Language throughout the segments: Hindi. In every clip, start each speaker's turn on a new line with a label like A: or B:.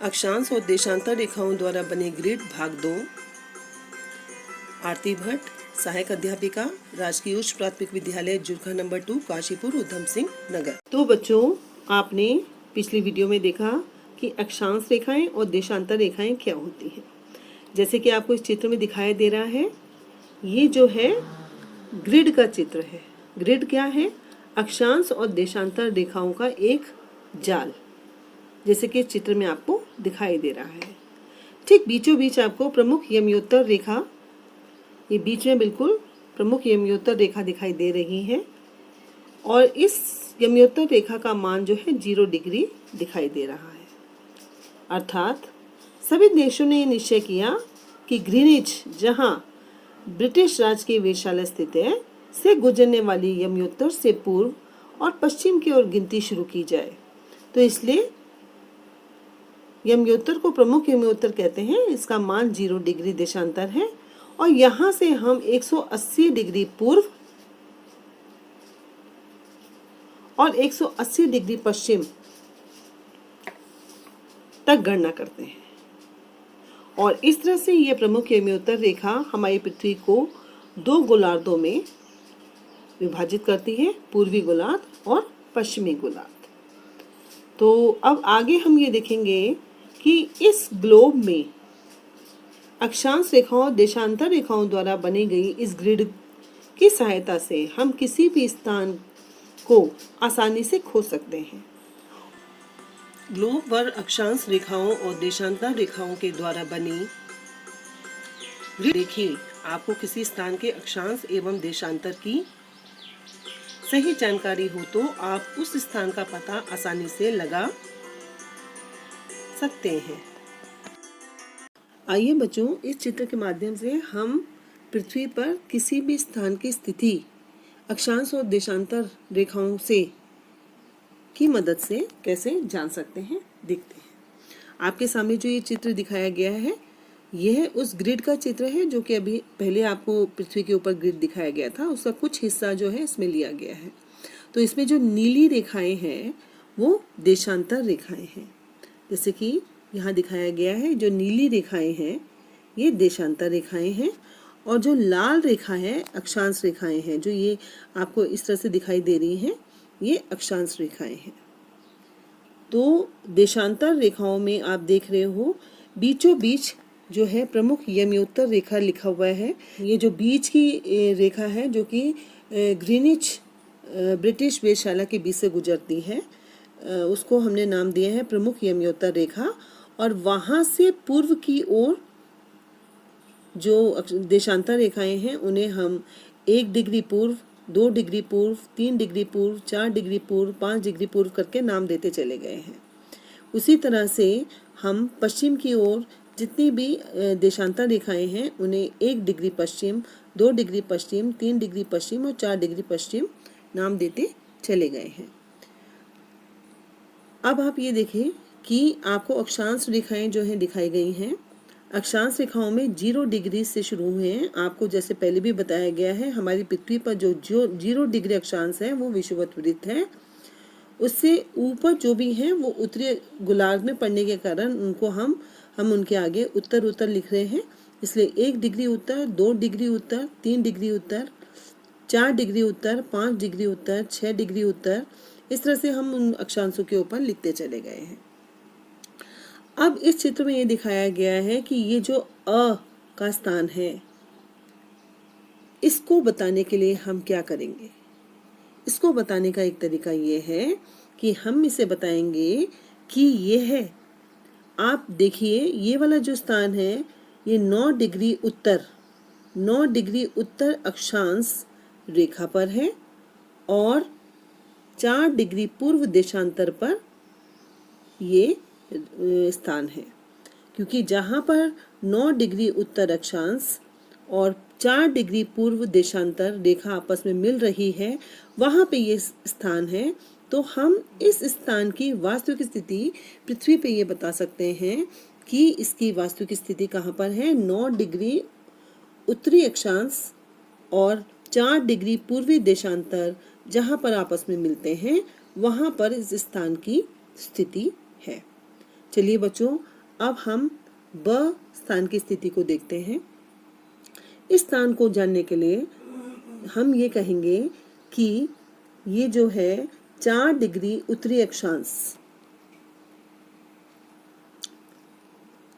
A: अक्षांश और देशांतर रेखाओं द्वारा बने ग्रिड भाग 2। आरती भट्ट, सहायक अध्यापिका, राजकीय उच्च प्राथमिक विद्यालय जुरखा नंबर 2, काशीपुर, उधम सिंह नगर। तो बच्चों, आपने पिछली वीडियो में देखा कि अक्षांश रेखाएं और देशांतर रेखाएं क्या होती हैं। जैसे कि आपको इस चित्र में दिखाई दे रहा है, ये जो है ग्रिड का चित्र है। ग्रिड क्या है? अक्षांश और देशांतर रेखाओं का एक जाल, जैसे कि इस चित्र में आपको दिखाई दे रहा है। ठीक बीचों बीच आपको प्रमुख यमयोत्तर रेखा, ये बीच में बिल्कुल प्रमुख यमयोत्तर रेखा दिखाई दे रही है और इस यमयोत्तर रेखा का मान जो है 0 डिग्री दिखाई दे रहा है। अर्थात सभी देशों ने निश्चय किया कि ग्रीनिच, जहां ब्रिटिश राज की वेधशाला स्थित है, से गुजरने वाली यमयोत्तर से पूर्व और पश्चिम की ओर गिनती शुरू की जाए। तो इसलिए यमयोत्तर को प्रमुख यमयोत्तर कहते हैं। इसका मान 0 डिग्री देशांतर है और यहाँ से हम 180 डिग्री पूर्व और 180 डिग्री पश्चिम तक गणना करते हैं। और इस तरह से ये प्रमुख यमयोत्तर रेखा हमारी पृथ्वी को 2 गोलार्धों में विभाजित करती है, पूर्वी गोलार्ध और पश्चिमी गोलार्ध। तो अब आगे हम ये देखेंगे कि इस ग्लोब में अक्षांश रेखाओं और देशांतर रेखाओं द्वारा बनी गई इस ग्रिड की सहायता से हम किसी भी स्थान को आसानी से खोज सकते हैं। ग्लोब पर अक्षांश रेखाओं और देशांतर रेखाओं के द्वारा बनी ग्रिड देखिए, आपको किसी स्थान के अक्षांश एवं देशांतर की सही जानकारी हो तो आप उस स्थान का पता आसानी से लगा सकते हैं। आइए बच्चों, इस चित्र के माध्यम से हम पृथ्वी पर किसी भी स्थान की स्थिति अक्षांश और देशांतर रेखाओं से की मदद से कैसे जान सकते हैं, देखते हैं। आपके सामने जो ये चित्र दिखाया गया है, यह उस ग्रिड का चित्र है जो कि अभी पहले आपको पृथ्वी के ऊपर ग्रिड दिखाया गया था, उसका कुछ हिस्सा जो है इसमें लिया गया है। तो इसमें जो नीली रेखाएं हैं वो देशांतर रेखाएं हैं। जैसे कि यहाँ दिखाया गया है, जो नीली रेखाएं हैं ये देशांतर रेखाएं हैं और जो लाल रेखा है अक्षांश रेखाएं हैं। जो ये आपको इस तरह से दिखाई दे रही हैं, ये अक्षांश रेखाएं हैं। तो देशांतर रेखाओं में आप देख रहे हो बीचों बीच जो है प्रमुख यमयोत्तर रेखा लिखा हुआ है। ये जो बीच की रेखा है जो कि ग्रीनिच ब्रिटिश वेधशाला के बीच से गुजरती है, उसको हमने नाम दिया है प्रमुख यमयोत्तर रेखा। और वहाँ से पूर्व की ओर जो देशांतर रेखाएं हैं उन्हें हम 1 डिग्री पूर्व, 2 डिग्री पूर्व, 3 डिग्री पूर्व, 4 डिग्री पूर्व, 5 डिग्री पूर्व करके नाम देते चले गए हैं। उसी तरह से हम पश्चिम की ओर जितनी भी देशांतर रेखाएं हैं उन्हें 1 डिग्री पश्चिम, 2 डिग्री पश्चिम, 3 डिग्री पश्चिम और 4 डिग्री पश्चिम नाम देते चले गए हैं। अब आप ये देखें कि आपको अक्षांश रेखाएं जो हैं दिखाई गई हैं। अक्षांश रेखाओं में 0 डिग्री से शुरू हुए हैं। आपको जैसे पहले भी बताया गया है, हमारी पृथ्वी पर जो 0 डिग्री अक्षांश है वो विषुवत वृत्त है। उससे ऊपर जो भी हैं वो उत्तरी गोलार्ध में पड़ने के कारण उनको हम उनके आगे उत्तर उत्तर लिख रहे हैं। इसलिए 1 डिग्री उत्तर, 2 डिग्री उत्तर, 3 डिग्री उत्तर, 4 डिग्री उत्तर, 5 डिग्री उत्तर, 6 डिग्री उत्तर, इस तरह से हम उन अक्षांशों के ऊपर लिखते चले गए हैं। अब इस चित्र में ये दिखाया गया है कि ये जो अ का स्थान है, इसको बताने के लिए हम क्या करेंगे। इसको बताने का एक तरीका ये है कि हम इसे बताएंगे कि ये है, आप देखिए ये वाला जो स्थान है ये 9 डिग्री उत्तर अक्षांश रेखा पर है और 4 डिग्री पूर्व देशांतर पर ये स्थान है। क्योंकि जहाँ पर 9 डिग्री उत्तर अक्षांश और 4 डिग्री पूर्व देशांतर रेखा आपस में मिल रही है, वहाँ पे ये स्थान है। तो हम इस स्थान की वास्तविक स्थिति पृथ्वी पे ये बता सकते हैं कि इसकी वास्तविक स्थिति कहाँ पर है। 9 डिग्री उत्तरी अक्षांश और 4 डिग्री पूर्वी देशांतर जहाँ पर आपस में मिलते हैं, वहाँ पर इस स्थान की स्थिति है। चलिए बच्चों, अब हम ब स्थान की स्थिति को देखते हैं। इस स्थान को जानने के लिए हम ये कहेंगे कि ये जो है 4 डिग्री उत्तरी अक्षांश,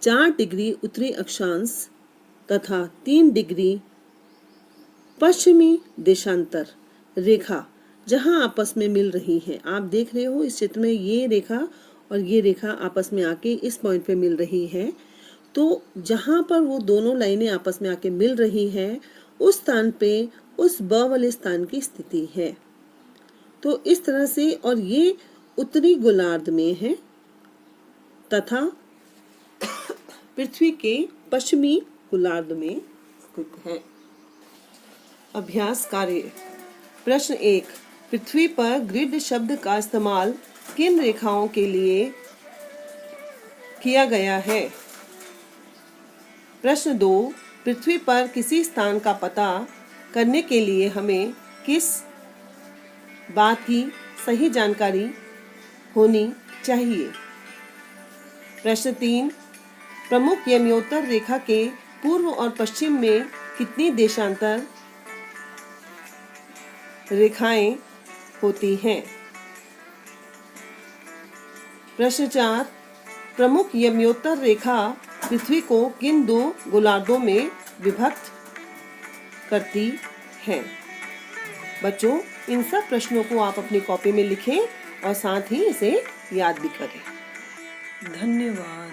A: 4 डिग्री उत्तरी अक्षांश तथा 3 डिग्री पश्चिमी देशांतर रेखा जहां आपस में मिल रही है। आप देख रहे हो इस चित्र में ये रेखा और ये रेखा आपस में आके इस पॉइंट पे मिल रही है। तो जहां पर वो दोनों लाइनें आपस में आके मिल रही है उस स्थान पे उस ब वाले स्थान की स्थिति है। तो इस तरह से, और ये उत्तरी गोलार्ध में है तथा पृथ्वी के पश्चिमी गोलार्ध में स्थित है। अभ्यास कार्य। प्रश्न 1, पृथ्वी पर ग्रिड शब्द का इस्तेमाल किन रेखाओं के लिए किया गया है? प्रश्न 2, पृथ्वी पर किसी स्थान का पता करने के लिए हमें किस बात की सही जानकारी होनी चाहिए? प्रश्न 3, प्रमुख यमयोत्तर रेखा के पूर्व और पश्चिम में कितनी देशांतर रेखाएं होती हैं? प्रश्न 4, प्रमुख यमयोत्तर रेखा पृथ्वी को किन 2 गोलार्धों में विभक्त करती है? बच्चों, इन सब प्रश्नों को आप अपनी कॉपी में लिखें और साथ ही इसे याद भी करें। धन्यवाद।